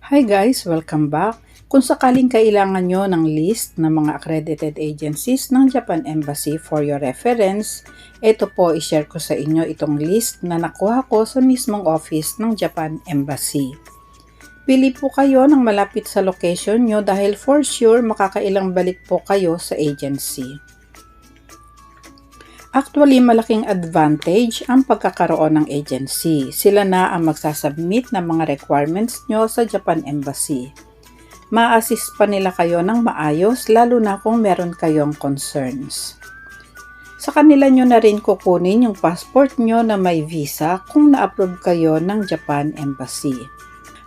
Hi guys! Welcome back! Kung sakaling kailangan nyo ng list ng mga accredited agencies ng Japan Embassy for your reference, ito po i-share ko sa inyo itong list na nakuha ko sa mismong office ng Japan Embassy. Pili po kayo ng malapit sa location nyo dahil for sure makakailang balik po kayo sa agency. Actually, malaking advantage ang pagkakaroon ng agency. Sila na ang magsasubmit ng mga requirements nyo sa Japan Embassy. Ma-assist pa nila kayo ng maayos lalo na kung meron kayong concerns. Sa kanila nyo na rin kukunin yung passport nyo na may visa kung na-approve kayo ng Japan Embassy.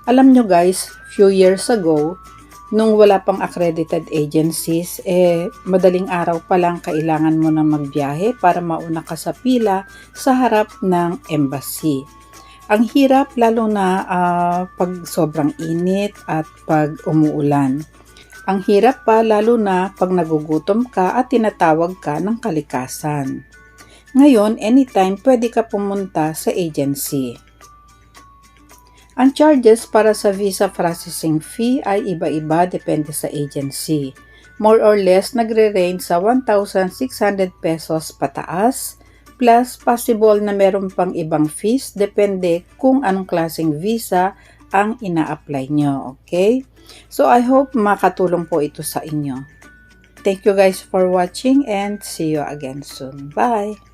Alam nyo guys, few years ago, nung wala pang accredited agencies, madaling araw pa lang kailangan mo na magbiyahe para mauna ka sa pila sa harap ng embassy. Ang hirap lalo na pag sobrang init at pag umuulan. Ang hirap pa lalo na pag nagugutom ka at tinatawag ka ng kalikasan. Ngayon, anytime pwede ka pumunta sa agency. Ang charges para sa visa processing fee ay iba-iba depende sa agency. More or less nagre-range sa 1,600 pesos pataas, plus possible na meron pang ibang fees depende kung anong klaseng visa ang ina-apply nyo. Okay? So I hope makatulong po ito sa inyo. Thank you guys for watching and see you again soon. Bye!